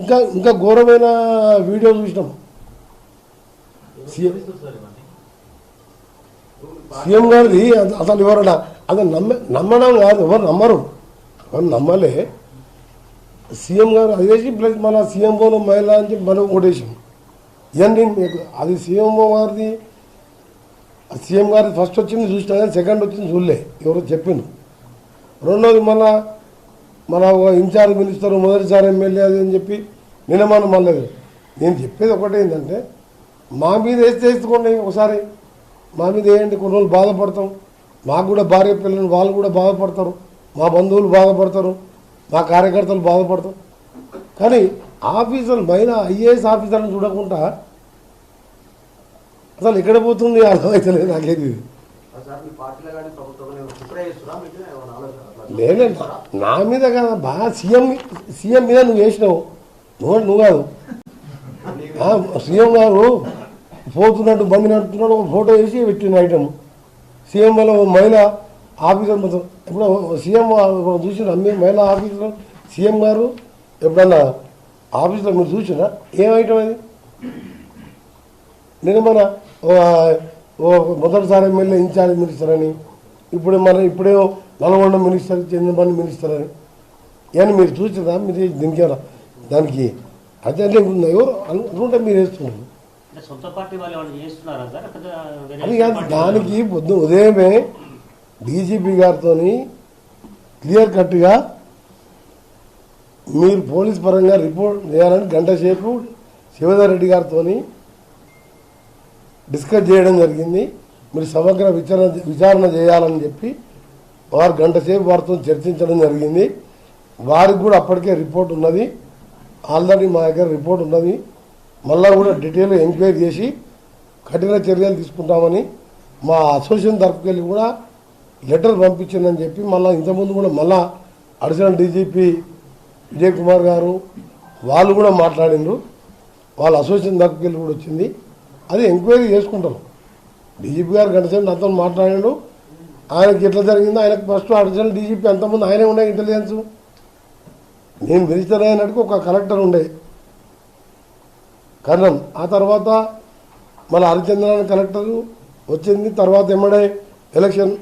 ఇంకా ఇంకా ఘోరమైన వీడియో చూసినాం. సీఎం గారిది అసలు ఎవరన్నా అసలు నమ్మడం కాదు, ఎవరు నమ్మరు, ఎవరు నమ్మలే. సీఎం గారు అది వేసి ప్లస్ మన సీఎంఓలో మహిళ అని చెప్పి మనం ఓటేసాం. ఇవన్నీ మీకు అది సీఎంఓ గారిది, సీఎం గారి ఫస్ట్ వచ్చింది చూసినా కానీ సెకండ్ వచ్చింది చూడలే, ఎవరో చెప్పింది. రెండోది మన ఇన్ఛార్జ్ మినిస్టర్ మొదటిసారి ఎమ్మెల్యే అది అని చెప్పి నిలమానం మళ్ళీ. నేను చెప్పేది ఒకటే ఏంటంటే మా మీద వేసుకోండి, ఒకసారి మా మీద వేయండి, కొన్ని రోజులు బాధపడతాం. మాకు కూడా భార్య పిల్లలు వాళ్ళు కూడా బాధపడతారు, మా బంధువులు బాధపడతారు, మా కార్యకర్తలు బాధపడతారు. కానీ ఆఫీసర్లు మహిళా ఐఏఎస్ ఆఫీసర్లను చూడకుండా అసలు ఎక్కడ పోతుంది అర్థమవుతలేదు నాకేది. లేదు నా మీద కదా బాగా సీఎం మీద నువ్వు వేసినావు, నువ్వు కాదు. సీఎం గారు పోతున్నట్టు బండి నడుపుతున్నాడు, ఒక ఫోటో వేసి పెట్టిన ఐటమ్. సీఎం వల్ల మహిళా ఆఫీసర్ మొత్తం ఎప్పుడో సీఎం చూసిన మహిళా ఆఫీసర్ సీఎం గారు ఎప్పుడన్నా ఆఫీస్లో మీరు చూసినా ఏం ఐటమ్ అది? నేను మొదటిసారి ఎమ్మెల్యే ఇన్ఛార్జ్ మినిస్టర్ అని, ఇప్పుడేమో నల్గొండ మినిస్టర్, చంద్రబాబు మినిస్టర్ అని ఇవన్నీ మీరు చూసినా? మీరు దీనికి దానికి అజెండా ఉందా? ఎవరు అనుకుంటే మీరు వేస్తున్నారు అది కాదు. దానికి పొద్దు ఉదయమే డీజీపీ గారితో క్లియర్ కట్గా మీరు పోలీస్ పరంగా రిపోర్ట్ చేయాలని గంట సేపు శివధర్ రెడ్డి గారితో డిస్కస్ చేయడం జరిగింది. మీరు సమగ్ర విచారణ చేయాలని చెప్పి వారు గంట సేపు వారితో చర్చించడం జరిగింది. వారికి కూడా అప్పటికే రిపోర్ట్ ఉన్నది, ఆల్రెడీ మా దగ్గర రిపోర్ట్ ఉన్నది. మళ్ళా కూడా డీటెయిల్ ఎంక్వైరీ చేసి కఠిన చర్యలు తీసుకుంటామని మా అసోసియేషన్ తరఫుకి వెళ్ళి కూడా లెటర్ పంపించిందని చెప్పి మళ్ళీ ఇంతకుముందు కూడా మళ్ళా అడిషనల్ డీజీపీ విజయ్ కుమార్ గారు వాళ్ళు కూడా మాట్లాడిండ్రు. వాళ్ళ అసోసియేషన్ తరఫుకి వెళ్ళి కూడా వచ్చింది. అది ఎంక్వైరీ చేసుకుంటారు. డీజీపీ గారు గంటసేపు నాతో మాట్లాడాడు. ఆయనకి ఎట్లా జరిగిందో ఆయనకు ఫస్ట్ అడిషనల్ డీజీపీ అంతకుముందు ఆయనే ఉండే ఇంటెలిజెన్స్. నేను మినిస్టర్ అయినట్టుకు ఒక కలెక్టర్ ఉండే కర్ణన్, ఆ తర్వాత మన హరిచంద్రన్ కలెక్టర్ వచ్చింది. తర్వాత ఎమ్మడే ఎలక్షన్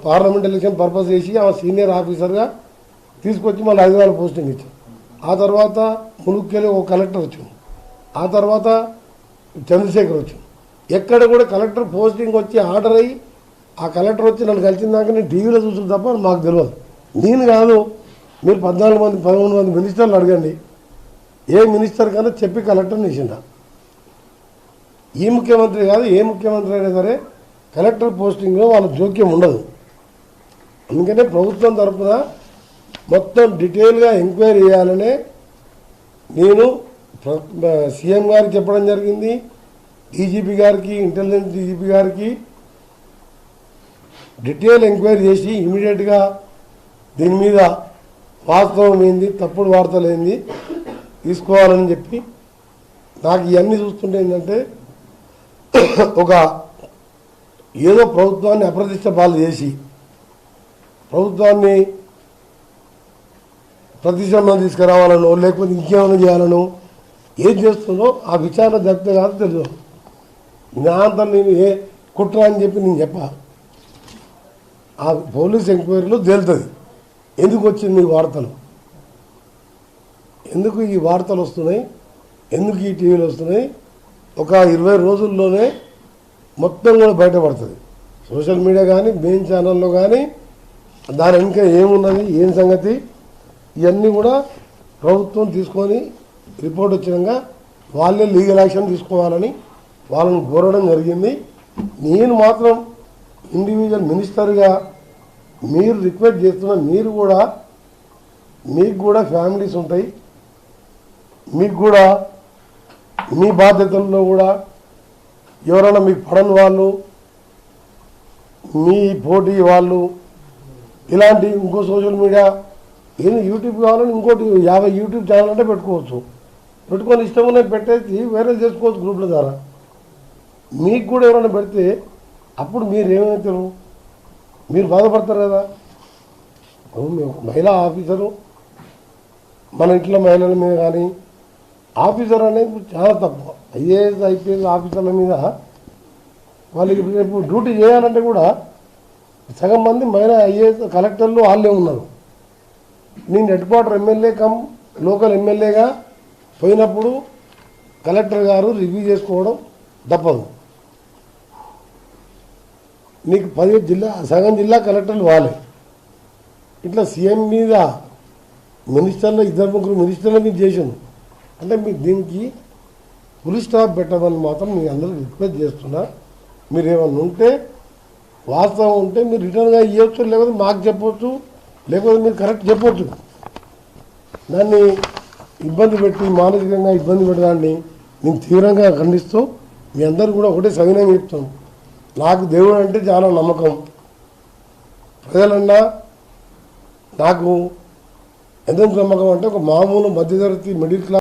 పార్లమెంట్ ఎలక్షన్ పర్పస్ చేసి ఆ సీనియర్ ఆఫీసర్గా తీసుకొచ్చి మళ్ళీ హైదరాబాద్ పోస్టింగ్ ఇచ్చాం. ఆ తర్వాత ములుక్కెళ్ళి ఒక కలెక్టర్ వచ్చింది. ఆ తర్వాత చంద్రశేఖర్ వచ్చింది. ఎక్కడ కూడా కలెక్టర్ పోస్టింగ్ వచ్చి ఆర్డర్ అయ్యి ఆ కలెక్టర్ వచ్చి నన్ను కలిసిందాక నేను టీవీలో చూసిన తప్ప మాకు తెలియదు. నేను కాదు, మీరు 14 మంది 13 మంది మినిస్టర్లు అడగండి, ఏ మినిస్టర్ కన్నా చెప్పి కలెక్టర్ని ఇచ్చిండ. ఈ ముఖ్యమంత్రి కాదు, ఏ ముఖ్యమంత్రి అయినా సరే కలెక్టర్ పోస్టింగ్లో వాళ్ళ జోక్యం ఉండదు. అందుకనే ప్రభుత్వం తరఫున మొత్తం డీటెయిల్గా ఎంక్వైరీ చేయాలనే నేను సీఎం గారికి చెప్పడం జరిగింది. డీజీపీ గారికి, ఇంటెలిజెన్స్ డీజీపీ గారికి డీటెయిల్ ఎంక్వైరీ చేసి ఇమీడియట్గా దీని మీద వాస్తవం ఏంది, తప్పుడు వార్తలు ఏంది తీసుకోవాలని చెప్పి. నాకు ఇవన్నీ చూస్తుంటే ఏంటంటే ఒక ఏదో ప్రభుత్వాన్ని అప్రతిష్ట పాలు చేసి ప్రభుత్వాన్ని ప్రతిష్టంలో తీసుకురావాలనో లేకపోతే ఇంకేమైనా చేయాలనో ఏం చేస్తుందో ఆ విచారణ జరిపితే కాదు తెలుసు. నా అంతా నేను ఏ కుట్ర అని చెప్పి నేను చెప్పా. ఆ పోలీస్ ఎంక్వైరీలో తేలుతుంది ఎందుకు వచ్చింది ఈ వార్తలు, ఎందుకు ఈ వార్తలు వస్తున్నాయి, ఎందుకు ఈ టీవీలు వస్తున్నాయి. ఒక 20 రోజుల్లోనే మొత్తం కూడా బయటపడుతుంది. సోషల్ మీడియా కానీ మెయిన్ ఛానల్లో కానీ దాని ఇంకా ఏమున్నది, ఏం సంగతి, ఇవన్నీ కూడా ప్రభుత్వం తీసుకొని రిపోర్ట్ వచ్చినాక వాళ్ళే లీగల్ యాక్షన్ తీసుకోవాలని వాళ్ళని కోరడం జరిగింది. నేను మాత్రం ఇండివిజువల్ మినిస్టర్గా మీరు రిక్వెస్ట్ చేస్తున్న, మీకు కూడా ఫ్యామిలీస్ ఉంటాయి, మీకు కూడా మీ బాధ్యతల్లో కూడా ఎవరైనా మీకు పడని వాళ్ళు, మీ పోటీ వాళ్ళు, ఇలాంటి ఇంకో సోషల్ మీడియా ఏంది యూట్యూబ్ కావాలని ఇంకోటి 50 యూట్యూబ్ ఛానల్ అంటే పెట్టుకోవచ్చు. పెట్టుకొని ఇష్టం ఉన్నది పెట్టేసి వైరల్ చేసుకోవచ్చు గ్రూప్ల ద్వారా. మీకు కూడా ఎవరైనా పెడితే అప్పుడు మీరు ఏమవుతారు, మీరు బాధపడతారు కదా. మహిళా ఆఫీసరు మన ఇంట్లో మహిళల మీద కానీ ఆఫీసర్ అనేది చాలా తక్కువ. ఐఏఎస్ ఐపీఎస్ ఆఫీసర్ల మీద వాళ్ళకి రేపు డ్యూటీ చేయాలంటే కూడా సగం మంది మహిళా ఐఏఎస్ కలెక్టర్లు వాళ్ళే ఉన్నారు. నేను head quarter MLA come local ఎమ్మెల్యేగా పోయినప్పుడు కలెక్టర్ గారు రివ్యూ చేసుకోవడం తప్పదు. నీకు 10 జిల్లా సగం జిల్లా కలెక్టర్లు వాళ్ళే. ఇట్లా సీఎం మీద మినిస్టర్లు 2-3 మినిస్టర్ల మీద చేసింది అంటే మీరు దీనికి ఫుల్ స్టాప్ పెట్టమని మాత్రం మీ అందరూ రిక్వెస్ట్ చేస్తున్నా. మీరు ఏమన్నా ఉంటే వాస్తవం ఉంటే మీరు రిటర్న్గా ఇవ్వచ్చు, లేకపోతే మాకు చెప్పవచ్చు, లేకపోతే మీరు కరెక్ట్ చెప్పవచ్చు. దాన్ని ఇబ్బంది పెట్టి మానసికంగా ఇబ్బంది పెట్టడాన్ని నేను తీవ్రంగా ఖండిస్తూ మీ అందరూ కూడా ఒకటే సవినయం చెప్తాను. నాకు దేవుడు అంటే చాలా నమ్మకం. ప్రజలన్నా నాకు ఎంత నమ్మకం అంటే ఒక మామూలు మధ్యతరగతి మిడిల్ క్లాస్